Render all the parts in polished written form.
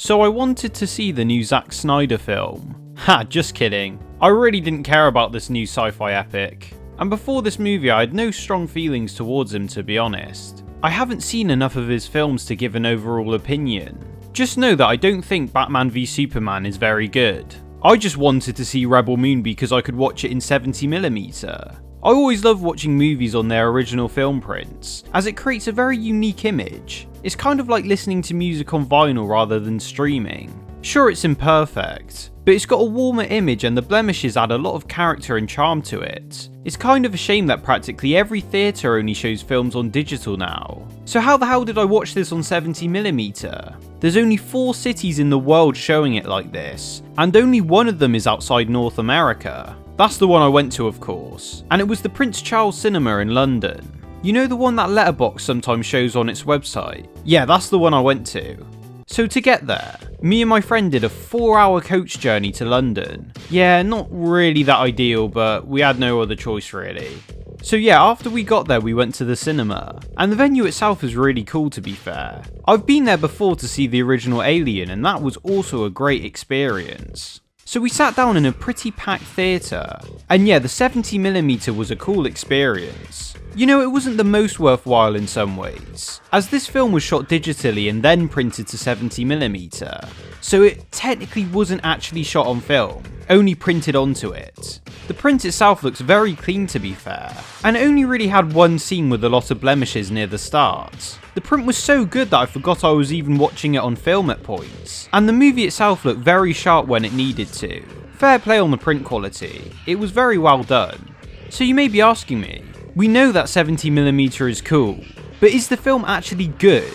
So I wanted to see the new Zack Snyder film. Ha, just kidding. I really didn't care about this new sci-fi epic. And before this movie I had no strong feelings towards him, to be honest. I haven't seen enough of his films to give an overall opinion. Just know that I don't think Batman v Superman is very good. I just wanted to see Rebel Moon because I could watch it in 70mm. I always love watching movies on their original film prints, as it creates a very unique image. It's kind of like listening to music on vinyl rather than streaming. Sure, it's imperfect, but it's got a warmer image and the blemishes add a lot of character and charm to it. It's kind of a shame that practically every theatre only shows films on digital now. So how the hell did I watch this on 70mm? There's only 4 cities in the world showing it like this, and only one of them is outside North America. That's the one I went to, of course, and it was the Prince Charles Cinema in London. You know, the one that Letterboxd sometimes shows on its website? Yeah, that's the one I went to. So to get there, me and my friend did a 4-hour coach journey to London. Yeah, not really that ideal, but we had no other choice really. So yeah, after we got there we went to the cinema, and the venue itself is really cool, to be fair. I've been there before to see the original Alien, and that was also a great experience. So we sat down in a pretty packed theatre, and yeah, the 70mm was a cool experience. You know, it wasn't the most worthwhile in some ways, as this film was shot digitally and then printed to 70mm, so it technically wasn't actually shot on film, only printed onto it. The print itself looks very clean, to be fair, and it only really had one scene with a lot of blemishes near the start. The print was so good that I forgot I was even watching it on film at points, and the movie itself looked very sharp when it needed to. Fair play on the print quality, it was very well done. So you may be asking me, we know that 70mm is cool, but is the film actually good?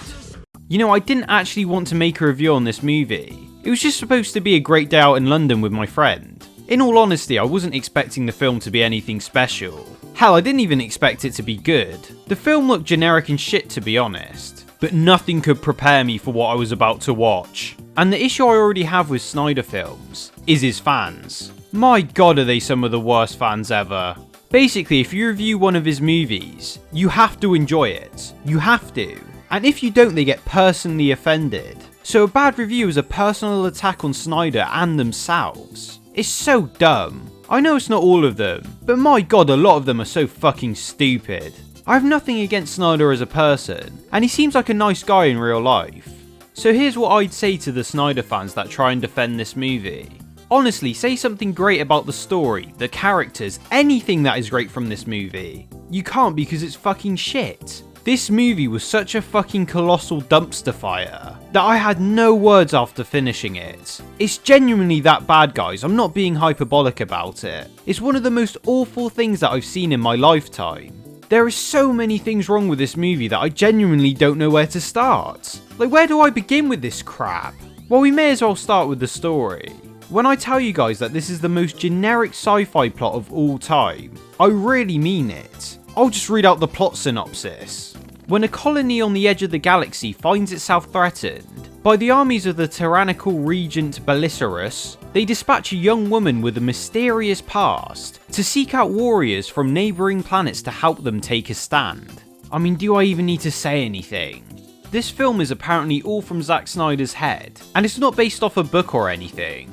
You know, I didn't actually want to make a review on this movie. It was just supposed to be a great day out in London with my friend. In all honesty, I wasn't expecting the film to be anything special. Hell, I didn't even expect it to be good. The film looked generic and shit, to be honest, but nothing could prepare me for what I was about to watch. And the issue I already have with Snyder films is his fans. My god, are they some of the worst fans ever. Basically, if you review one of his movies, you have to enjoy it. You have to. And if you don't, they get personally offended. So a bad review is a personal attack on Snyder and themselves. It's so dumb. I know it's not all of them, but my god, a lot of them are so fucking stupid. I have nothing against Snyder as a person, and he seems like a nice guy in real life. So here's what I'd say to the Snyder fans that try and defend this movie. Honestly, say something great about the story, the characters, anything that is great from this movie. You can't, because it's fucking shit. This movie was such a fucking colossal dumpster fire that I had no words after finishing it. It's genuinely that bad, guys. I'm not being hyperbolic about it. It's one of the most awful things that I've seen in my lifetime. There are so many things wrong with this movie that I genuinely don't know where to start. Like, where do I begin with this crap? Well, we may as well start with the story. When I tell you guys that this is the most generic sci-fi plot of all time, I really mean it. I'll just read out the plot synopsis. When a colony on the edge of the galaxy finds itself threatened by the armies of the tyrannical regent Belisarius, they dispatch a young woman with a mysterious past to seek out warriors from neighbouring planets to help them take a stand. I mean, do I even need to say anything? This film is apparently all from Zack Snyder's head, and it's not based off a book or anything.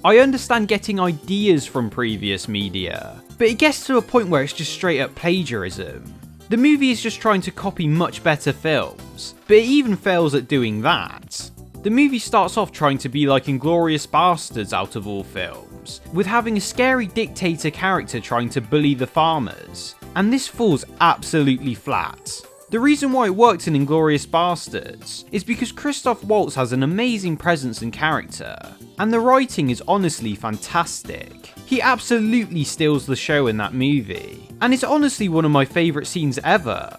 I understand getting ideas from previous media, but it gets to a point where it's just straight up plagiarism. The movie is just trying to copy much better films, but it even fails at doing that. The movie starts off trying to be like Inglourious Basterds out of all films, with having a scary dictator character trying to bully the farmers, and this falls absolutely flat. The reason why it worked in Inglourious Basterds is because Christoph Waltz has an amazing presence and character, and the writing is honestly fantastic. He absolutely steals the show in that movie, and it's honestly one of my favourite scenes ever.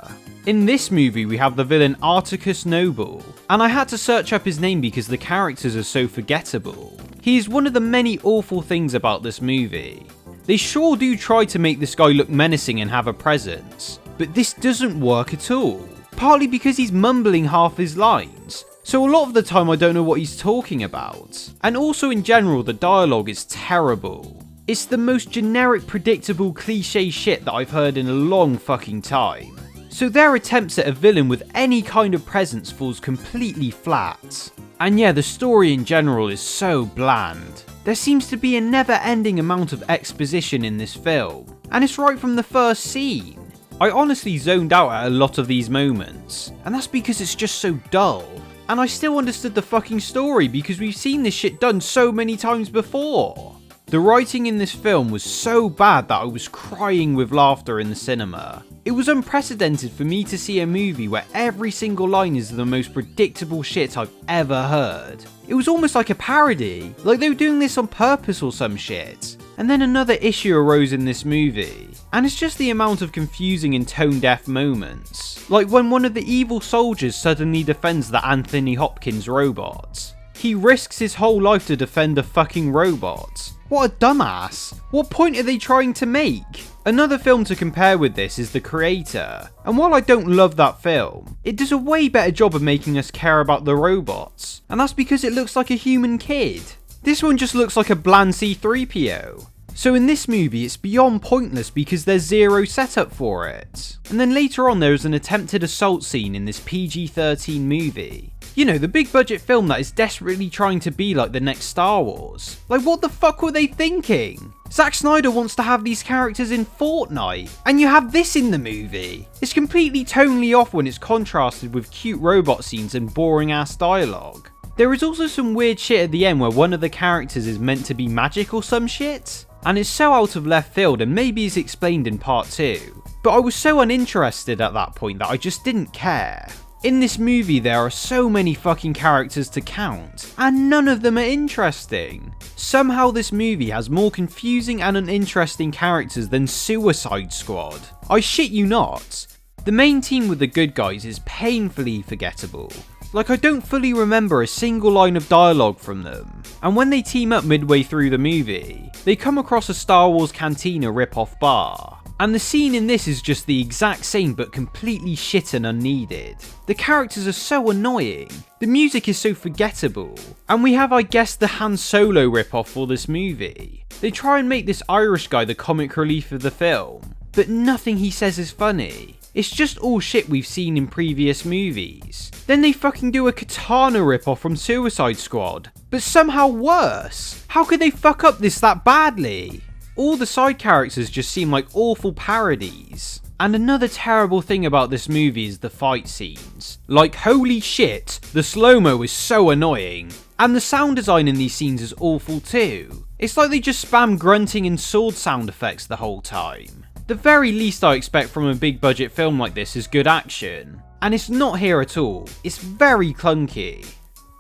In this movie we have the villain Articus Noble, and I had to search up his name because the characters are so forgettable. He is one of the many awful things about this movie. They sure do try to make this guy look menacing and have a presence, but this doesn't work at all. Partly because he's mumbling half his lines, so a lot of the time I don't know what he's talking about. And also in general, the dialogue is terrible. It's the most generic, predictable, cliche shit that I've heard in a long fucking time. So their attempts at a villain with any kind of presence falls completely flat. And yeah, the story in general is so bland. There seems to be a never-ending amount of exposition in this film, and it's right from the first scene. I honestly zoned out at a lot of these moments, and that's because it's just so dull. And I still understood the fucking story because we've seen this shit done so many times before. The writing in this film was so bad that I was crying with laughter in the cinema. It was unprecedented for me to see a movie where every single line is the most predictable shit I've ever heard. It was almost like a parody, like they were doing this on purpose or some shit. And then another issue arose in this movie, and it's just the amount of confusing and tone-deaf moments. Like when one of the evil soldiers suddenly defends the Anthony Hopkins robot. He risks his whole life to defend a fucking robot. What a dumbass. What point are they trying to make? Another film to compare with this is The Creator, and while I don't love that film, it does a way better job of making us care about the robots, and that's because it looks like a human kid. This one just looks like a bland C-3PO. So in this movie it's beyond pointless because there's zero setup for it. And then later on there is an attempted assault scene in this PG-13 movie. You know, the big budget film that is desperately trying to be like the next Star Wars. Like what the fuck were they thinking? Zack Snyder wants to have these characters in Fortnite, and you have this in the movie. It's completely tonally off when it's contrasted with cute robot scenes and boring ass dialogue. There is also some weird shit at the end where one of the characters is meant to be magic or some shit, and it's so out of left field and maybe is explained in part 2. But I was so uninterested at that point that I just didn't care. In this movie there are so many fucking characters to count, and none of them are interesting. Somehow this movie has more confusing and uninteresting characters than Suicide Squad. I shit you not. The main team with the good guys is painfully forgettable. Like I don't fully remember a single line of dialogue from them. And when they team up midway through the movie, they come across a Star Wars Cantina rip-off bar. And the scene in this is just the exact same but completely shit and unneeded. The characters are so annoying, the music is so forgettable, and we have I guess the Han Solo rip-off for this movie. They try and make this Irish guy the comic relief of the film, but nothing he says is funny. It's just all shit we've seen in previous movies. Then they fucking do a Katana rip-off from Suicide Squad, but somehow worse. How could they fuck up this that badly? All the side characters just seem like awful parodies. And another terrible thing about this movie is the fight scenes. Like holy shit, the slow-mo is so annoying. And the sound design in these scenes is awful too. It's like they just spam grunting and sword sound effects the whole time. The very least I expect from a big budget film like this is good action. And it's not here at all. It's very clunky.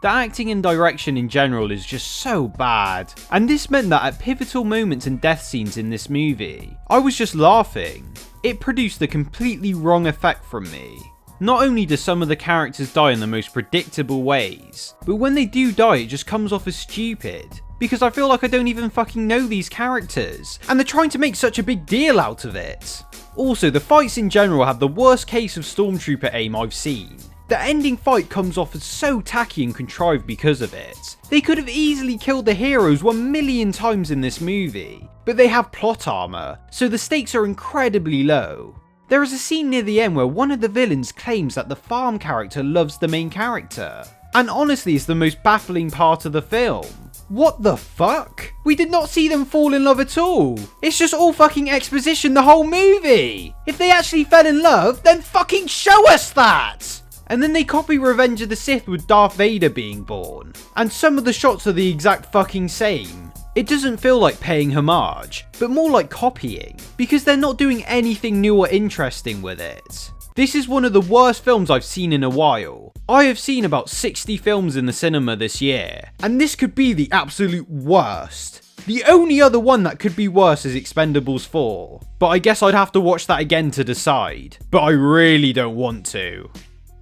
The acting and direction in general is just so bad, and this meant that at pivotal moments and death scenes in this movie, I was just laughing. It produced the completely wrong effect from me. Not only do some of the characters die in the most predictable ways, but when they do die it just comes off as stupid, because I feel like I don't even fucking know these characters, and they're trying to make such a big deal out of it. Also, the fights in general have the worst case of stormtrooper aim I've seen. The ending fight comes off as so tacky and contrived because of it. They could have easily killed the heroes 1,000,000 times in this movie, but they have plot armor, so the stakes are incredibly low. There is a scene near the end where one of the villains claims that the farm character loves the main character, and honestly it's the most baffling part of the film. What the fuck? We did not see them fall in love at all. It's just all fucking exposition the whole movie. If they actually fell in love, then fucking show us that! And then they copy Revenge of the Sith with Darth Vader being born, and some of the shots are the exact fucking same. It doesn't feel like paying homage, but more like copying, because they're not doing anything new or interesting with it. This is one of the worst films I've seen in a while. I have seen about 60 films in the cinema this year, and this could be the absolute worst. The only other one that could be worse is Expendables 4, but I guess I'd have to watch that again to decide, but I really don't want to.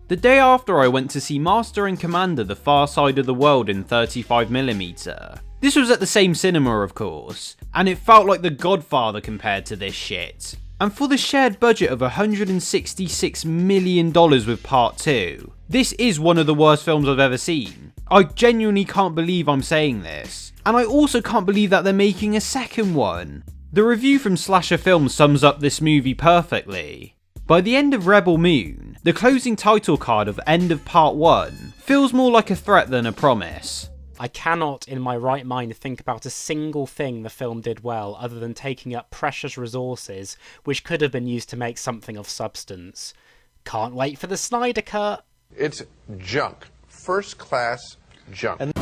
The day after I went to see Master and Commander The Far Side of the World in 35mm. This was at the same cinema of course, and it felt like The Godfather compared to this shit. And for the shared budget of $166 million with part 2, this is one of the worst films I've ever seen. I genuinely can't believe I'm saying this, and I also can't believe that they're making a second one. The review from Slasher Films sums up this movie perfectly. By the end of Rebel Moon, the closing title card of End of Part 1 feels more like a threat than a promise. I cannot in my right mind think about a single thing the film did well other than taking up precious resources which could have been used to make something of substance. Can't wait for the Snyder Cut! It's junk. First class junk.